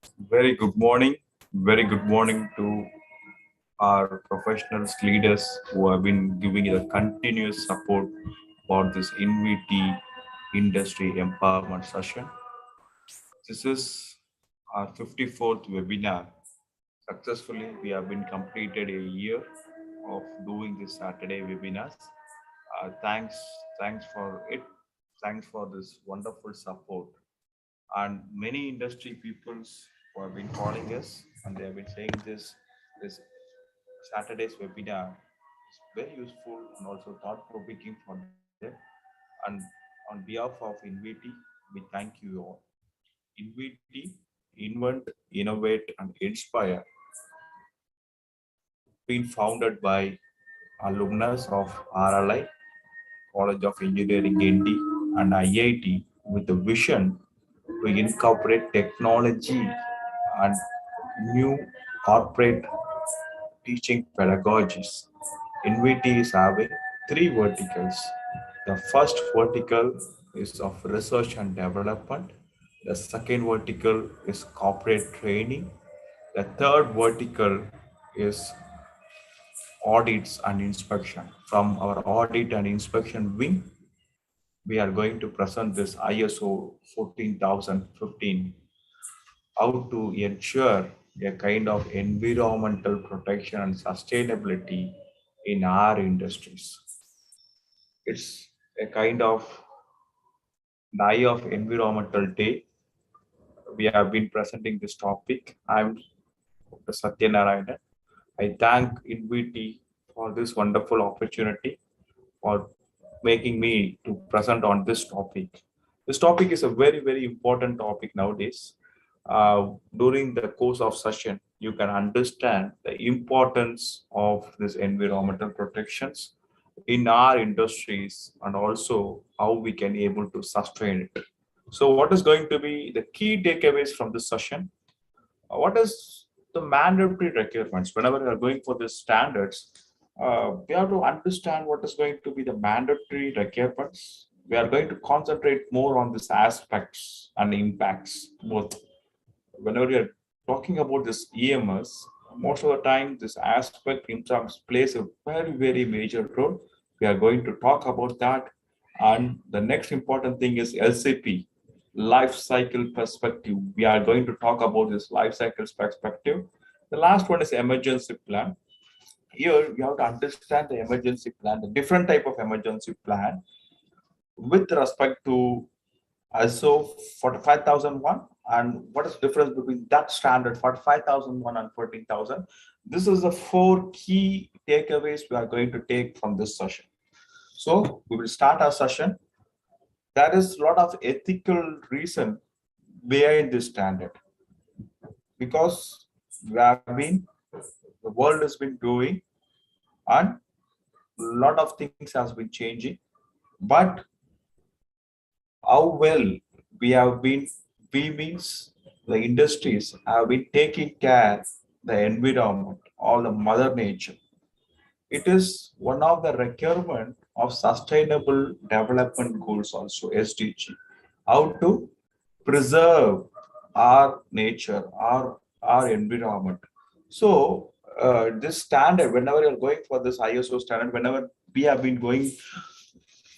Very good morning. Very good morning to our professionals, leaders who have been giving the continuous support for this NVT industry empowerment session. This is our 54th webinar. Successfully, we have been completed a year of doing this Saturday webinars. Thanks for it. Thanks for this wonderful support. And many industry peoples who have been calling us and they have been saying this Saturday's webinar is very useful and also thought provoking for them. And on behalf of INVT, we thank you all. INVT, invent, innovate, and inspire, been founded by alumnus of RLI, College of Engineering ND, and IIT with the vision to incorporate technology and new corporate teaching pedagogies. NVT is having three verticals. The first vertical is of research and development. The second vertical is corporate training. The third vertical is audits and inspection. From our audit and inspection wing, we are going to present this ISO 14015, how to ensure a kind of environmental protection and sustainability in our industries. It's a kind of day of environmental day. We have been presenting this topic. I'm Dr. Satyanarayanan. I thank INVT for this wonderful opportunity for making me to present on this topic. This topic is a very important topic nowadays. During the course of session, you can understand the importance of this environmental protections in our industries and also how we can able to sustain it. So what is going to be the key takeaways from this session? What is the mandatory requirements whenever we are going for the standards? We have to understand what is going to be the mandatory requirements. We are going to concentrate more on these aspects and impacts both. Whenever we are talking about this EMS, most of the time this aspect in terms plays a very major role. We are going to talk about that. And the next important thing is LCP, life cycle perspective. We are going to talk about this life cycle perspective. The last one is emergency plan. Here you have to understand the emergency plan, the different type of emergency plan with respect to ISO 45001 and what is the difference between that standard 45001 and 14000. This is the four key takeaways we are going to take from this session. So we will start our session. There is a lot of ethical reason behind this standard because we have been, the world has been doing and a lot of things has been changing, but how well we have been, we means the industries have been taking care the environment or the mother nature. It is one of the requirement of sustainable development goals also, SDG, how to preserve our nature, our environment. So this standard, whenever you're going for this ISO standard, whenever we have been going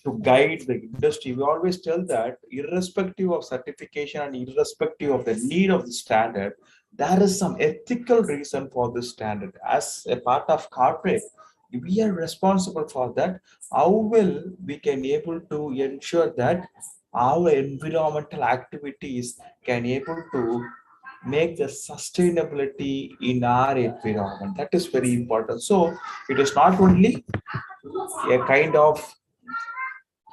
to guide the industry, we always tell that irrespective of certification and irrespective of the need of the standard, there is some ethical reason for this standard. As a part of corporate, we are responsible for that. How will we can able to ensure that our environmental activities can able to make the sustainability in our environment? That is very important. So it is not only a kind of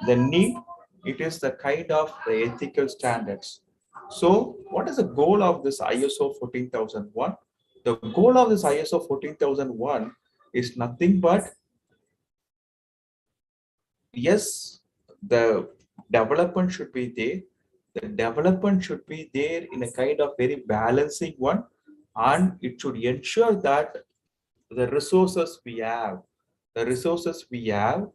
the need, it is the kind of the ethical standards. So what is the goal of this ISO 14001? The goal of this ISO 14001 is nothing but, yes, the development should be there. The development should be there in a kind of very balancing one, and it should ensure that the resources we have, the resources we have,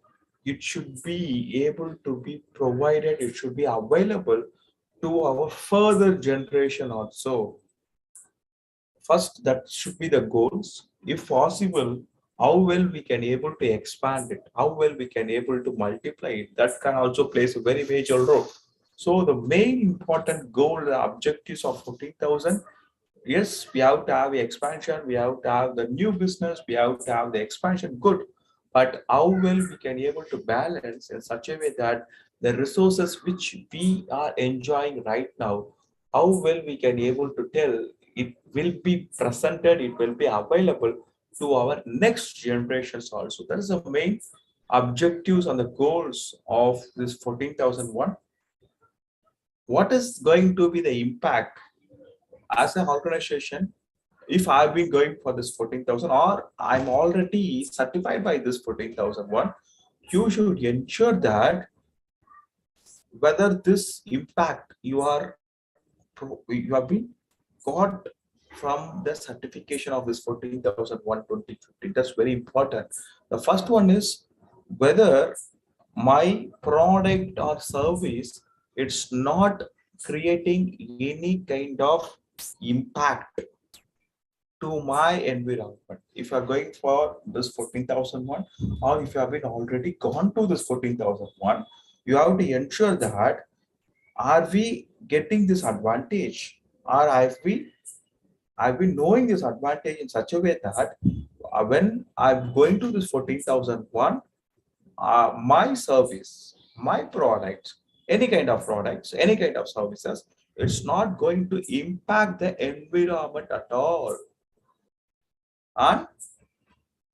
it should be able to be provided, it should be available to our further generation also. First, that should be the goals. If possible, how well we can able to expand it, how well we can able to multiply it. That can also plays a very major role. So the main important goal, the objectives of 14,000. Yes, we have to have the expansion, we have to have the new business, we have to have the expansion, good. But how well we can able to balance in such a way that the resources which we are enjoying right now, how well we can able to tell it will be presented, it will be available to our next generations also. That is the main objectives and the goals of this 14,001. What is going to be the impact as an organization if I've been going for this 14,000 or I'm already certified by this 14,001? You should ensure that whether this impact you have been got from the certification of this 14,001 2015. That's very important. The first one is whether my product or service, it's not creating any kind of impact to my environment. If you are going for this 14,001 or if you have been already gone to this 14,001, you have to ensure that are we getting this advantage, or I've been knowing this advantage in such a way that when I'm going to this 14,001, my service, my products, any kind of products, any kind of services, it's not going to impact the environment at all. And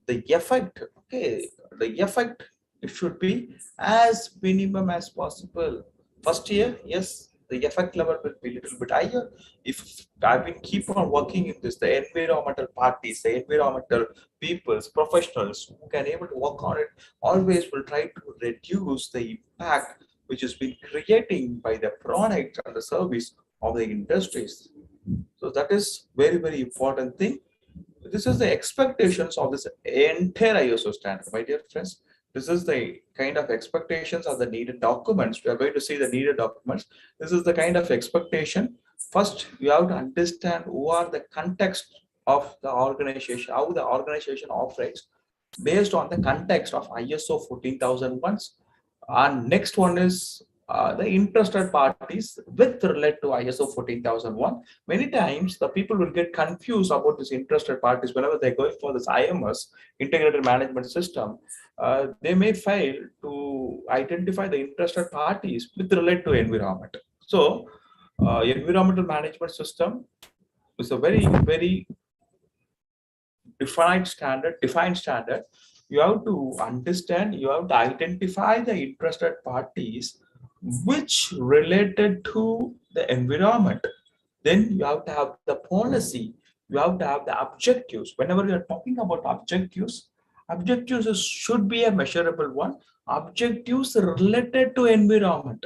the effect, okay, the effect, it should be as minimum as possible. First year, yes, the effect level will be a little bit higher. If I've been keep on working in this, the environmental parties, the environmental peoples, professionals who can able to work on it, always will try to reduce the impact which has been creating by the product and the service of the industries. So that is very, very important thing. This is the expectations of this entire ISO standard, my dear friends. This is the kind of expectations of the needed documents. We are going to see the needed documents. This is the kind of expectation. First, you have to understand who are the context of the organization, how the organization operates based on the context of ISO 14,001. And next one is the interested parties with relate to ISO 14,001. Many times the people will get confused about these interested parties whenever they're going for this IMS, integrated management system. They may fail to identify the interested parties with relate to environment. So environmental management system is a very, very defined standard. You have to understand, you have to identify the interested parties which related to the environment. Then you have to have the policy, you have to have the objectives. Whenever you are talking about objectives, should be a measurable one. Objectives related to environment,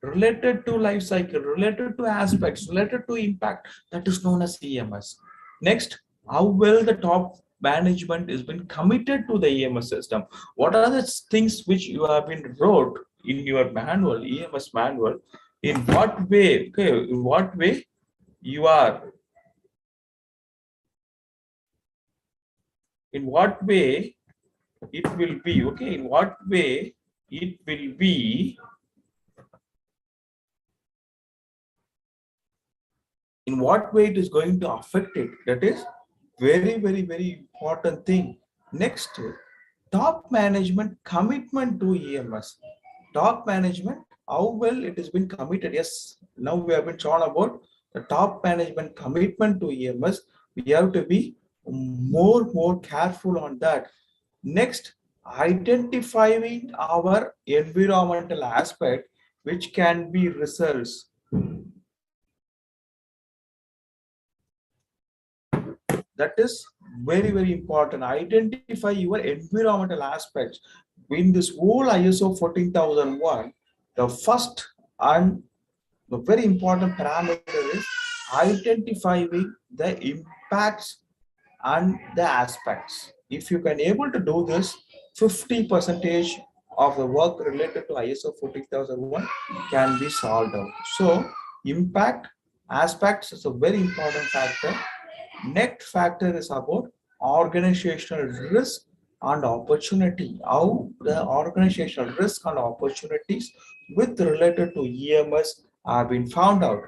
related to life cycle, related to aspects, related to impact, that is known as EMS. Next, how well the top management has been committed to the EMS system. What are the things which you have been wrote in your manual, EMS manual? In what way, okay, in what way you are, in what way it will be, okay, in what way it will be, in what way it is going to affect it. That is very, very, very important thing. Next, top management commitment to EMS. Top management, how well it has been committed. Yes, now we have been shown about the top management commitment to EMS. We have to be more careful on that. Next, identifying our environmental aspect which can be results. That is very, very important. Identify your environmental aspects. In this whole ISO 14,001, the first and the very important parameter is identifying the impacts and the aspects. If you can able to do this, 50% of the work related to ISO 14,001 can be solved out. So impact aspects is a very important factor. Next factor is about organizational risk and opportunity. How the organizational risk and opportunities with related to EMS have been found out.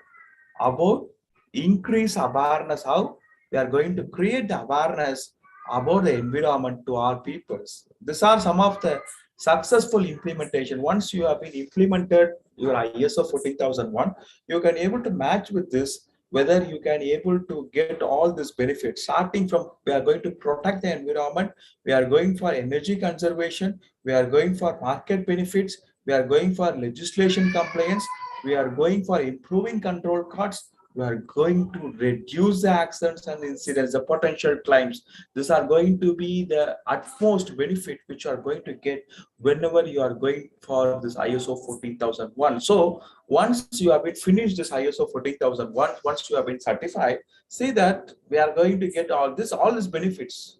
About increase awareness, how we are going to create the awareness about the environment to our peoples. These are some of the successful implementation. Once you have been implemented your ISO 14001, you can able to match with this, whether you can able to get all these benefits. Starting from, we are going to protect the environment, we are going for energy conservation, we are going for market benefits, we are going for legislation compliance, we are going for improving control costs, we are going to reduce the accidents and incidents, the potential claims. These are going to be the utmost benefit which you are going to get whenever you are going for this ISO 14001. So once you have been finished this ISO 14001, once you have been certified, see that we are going to get all these benefits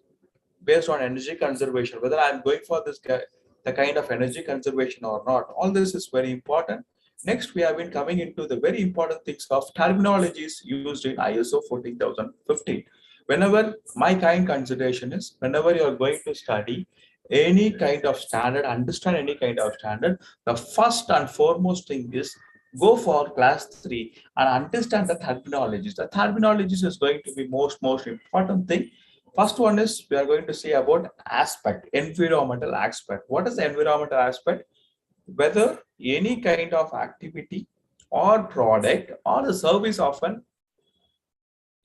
based on energy conservation, whether I'm going for this the kind of energy conservation or not. All this is very important. Next, we have been coming into the very important things of terminologies used in ISO 14015. Whenever my kind consideration is, whenever you are going to study any kind of standard, understand any kind of standard, the first and foremost thing is go for class 3 and understand the terminologies. The terminologies is going to be most important thing. First one is we are going to say about aspect, environmental aspect. What is the environmental aspect? Whether any kind of activity or product or the service of an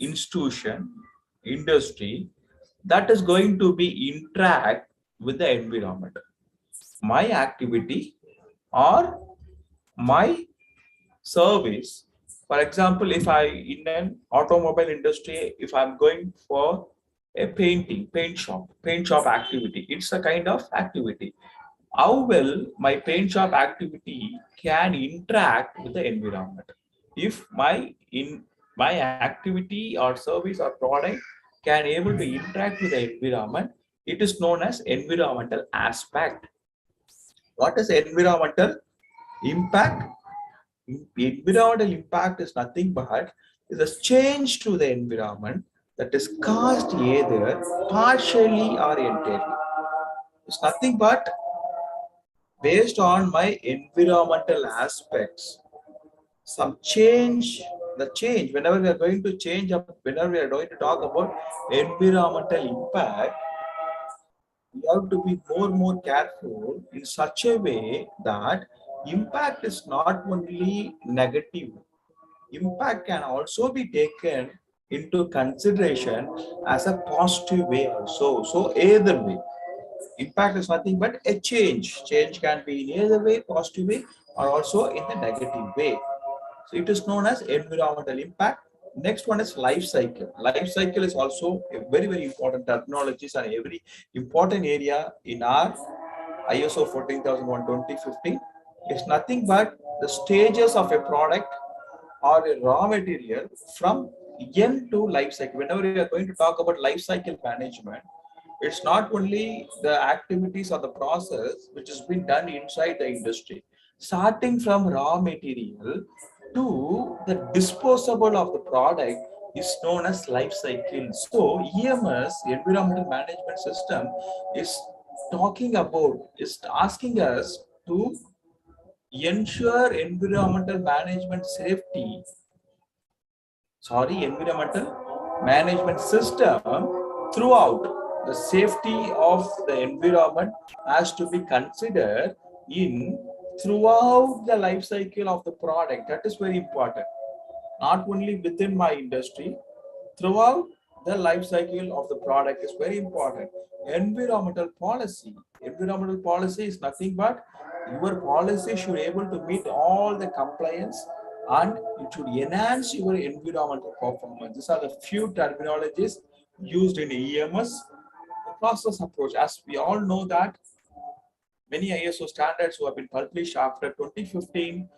institution, industry that is going to be interact with the environment. My activity or my service, for example, if I in an automobile industry, if I'm going for a paint shop activity, it's a kind of activity. How well my paint shop activity can interact with the environment? If my activity or service or product can able to interact with the environment, it is known as environmental aspect. What is environmental impact? Environmental impact is nothing but is a change to the environment that is caused either partially or entirely. It's nothing but based on my environmental aspects. Some change, the change, whenever we are going to change up, whenever we are going to talk about environmental impact, we have to be more careful in such a way that impact is not only negative. Impact can also be taken into consideration as a positive way also. So either way, impact is nothing but a change. Change can be in either way, positive way, or also in the negative way. So it is known as environmental impact. Next one is life cycle. Life cycle is also a very important terminologies and a very important area in our ISO 14001 2015. It's nothing but the stages of a product or a raw material from end to life cycle. Whenever we are going to talk about life cycle management, it's not only the activities or the process which has been done inside the industry, starting from raw material to the disposable of the product is known as life cycle. So EMS, environmental management system, is talking about, is asking us to ensure environmental management safety, environmental management system throughout. The safety of the environment has to be considered in throughout the life cycle of the product. That is very important. Not only within my industry, throughout the life cycle of the product is very important. Environmental policy. Environmental policy is nothing but your policy should able to meet all the compliance and it should enhance your environmental performance. These are the few terminologies used in EMS. The process approach, as we all know that many ISO standards who have been published after 2015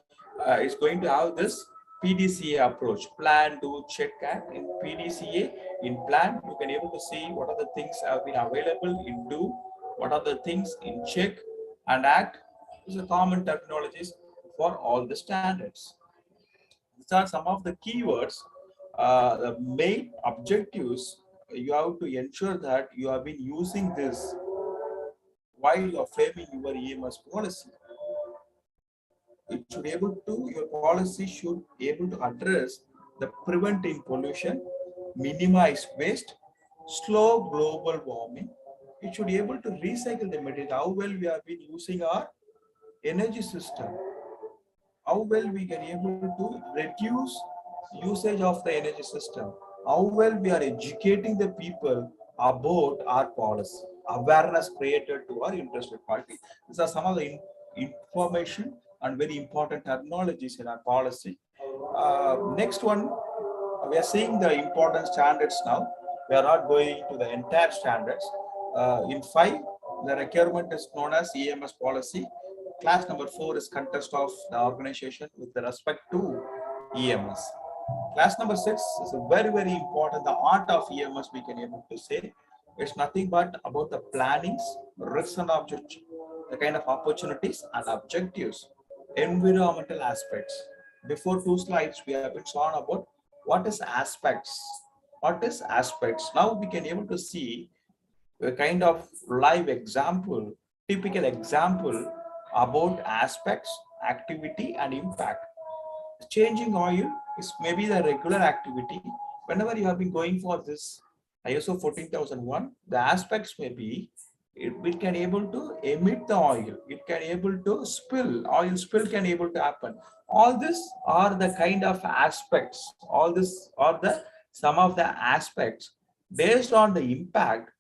is going to have this PDCA approach, plan, do, check, act. In PDCA, in plan, you can able to see what are the things have been available in do, what are the things in check and act. These are common terminologies for all the standards. These are some of the keywords The main objectives, you have to ensure that you have been using this while you are framing your EMS policy. It should able to, your policy should be able to address the preventing pollution, minimize waste, slow global warming. It should be able to recycle the material. How well we have been using our energy system, how well we can able to reduce usage of the energy system, how well we are educating the people about our policy, awareness created to our interested party. These are some of the information and very important terminologies in our policy. Next one, we are seeing the important standards now. We are not going to the entire standards. In 5, the requirement is known as EMS policy. Class number 4 is context of the organization with respect to EMS. Class number 6 is a very, very important. The art of EMS, we can able to say, it's nothing but about the plannings, risks and objectives, the kind of opportunities and objectives, environmental aspects. Before 2 slides, we have been shown about what is aspects. What is aspects? Now we can able to see a kind of live example, typical example about aspects, activity and impact. Changing oil is maybe the regular activity. Whenever you have been going for this ISO 14001, the aspects may be it can able to emit the oil, it can able to spill, oil spill can able to happen. All this are the kind of aspects, all this are the some of the aspects based on the impact.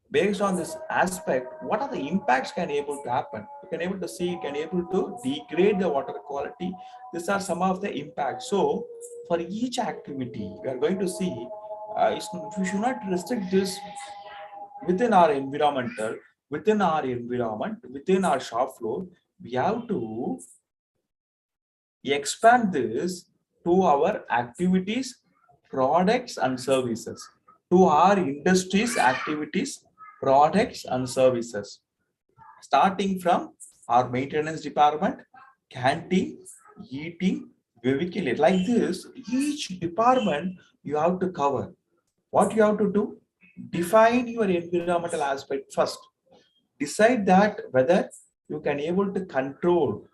Based on this aspect, what are the impacts can able to happen? You can able to see, you can able to degrade the water quality. These are some of the impacts. So for each activity we are going to see, we should not restrict this within our environmental, within our environment, within our shop floor. We have to expand this to our activities, products and services, to our industries, activities, products and services, starting from our maintenance department, canteen, eating, vehicle. Like this, each department you have to cover. What you have to do? Define your environmental aspect first. Decide that whether you can able to control,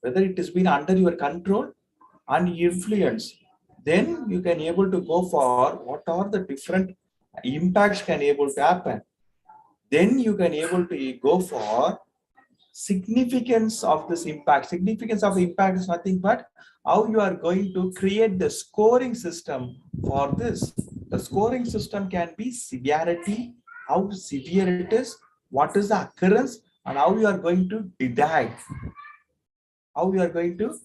whether it has been under your control and influence. Then you can able to go for what are the different impacts can able to happen. Then you can able to go for significance of this impact. Significance of the impact is nothing but how you are going to create the scoring system for this. The scoring system can be severity, how severe it is, what is the occurrence, and how you are going to deduct. How you are going to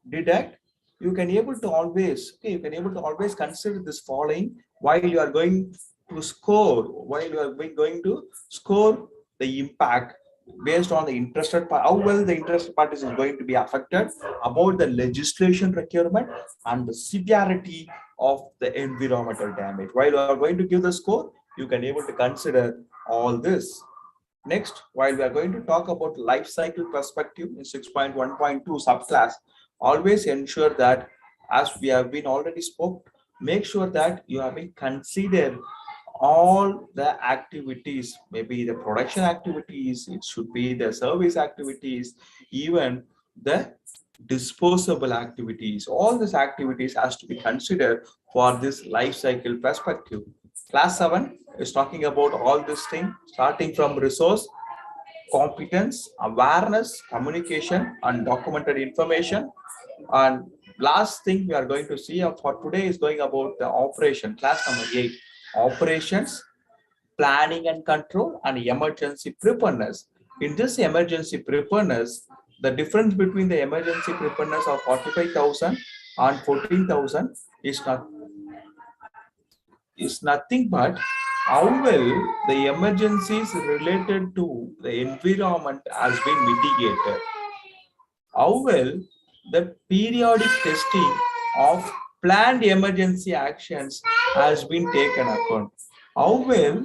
deduct. You can able to always, okay, you can able to always consider this following while you are going to score, while you are going to score the impact based on the interested part, how well the interested parties is going to be affected, about the legislation requirement and the severity of the environmental damage. While you are going to give the score, you can able to consider all this. Next, while we are going to talk about life cycle perspective in 6.1.2 subclass, always ensure that, as we have been already spoke, make sure that you have been considered all the activities, maybe the production activities, it should be the service activities, even the disposable activities. All these activities has to be considered for this life cycle perspective. Class 7 is talking about all this thing, starting from resource, competence, awareness, communication, and documented information. And last thing we are going to see for today is going about the operation, class number 8, operations, planning and control, and emergency preparedness. In this emergency preparedness, the difference between the emergency preparedness of 45,000 and 14,000 is nothing but how well the emergencies related to the environment has been mitigated, how well the periodic testing of planned emergency actions has been taken account, how well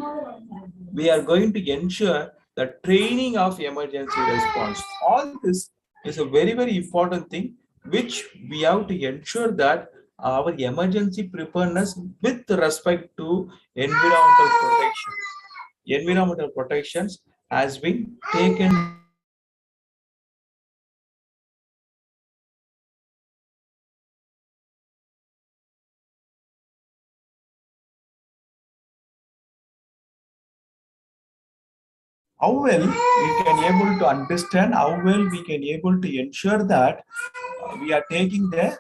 we are going to ensure the training of emergency response. All this is a very, very important thing which we have to ensure that our emergency preparedness with respect to environmental protection. Environmental protections has been taken by ISO 14020. How well we can able to understand, how well we can able to ensure that we are taking the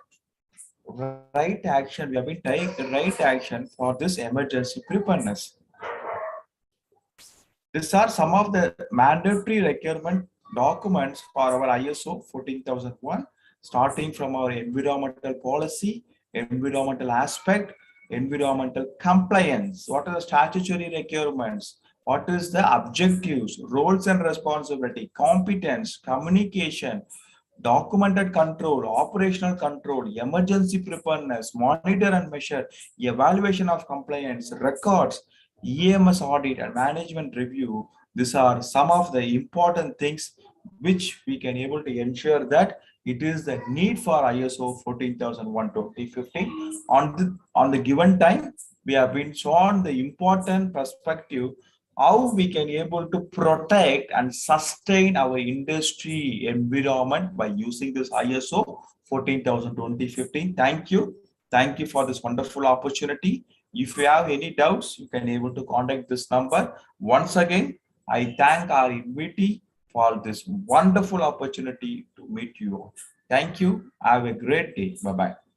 right action, we have been taking the right action for this emergency preparedness. These are some of the mandatory requirement documents for our ISO 14001, starting from our environmental policy, environmental aspect, environmental compliance. What are the statutory requirements? What is the objectives, roles and responsibility, competence, communication, documented control, operational control, emergency preparedness, monitor and measure, evaluation of compliance, records, EMS audit and management review. These are some of the important things which we can able to ensure that it is the need for ISO 14001:2015. On the given time, we have been shown the important perspective how we can able to protect and sustain our industry environment by using this ISO 14000:2015. Thank you. Thank you for this wonderful opportunity. If you have any doubts, you can able to contact this number. Once again, I thank our invitee for this wonderful opportunity to meet you. Thank you. Have a great day. Bye-bye.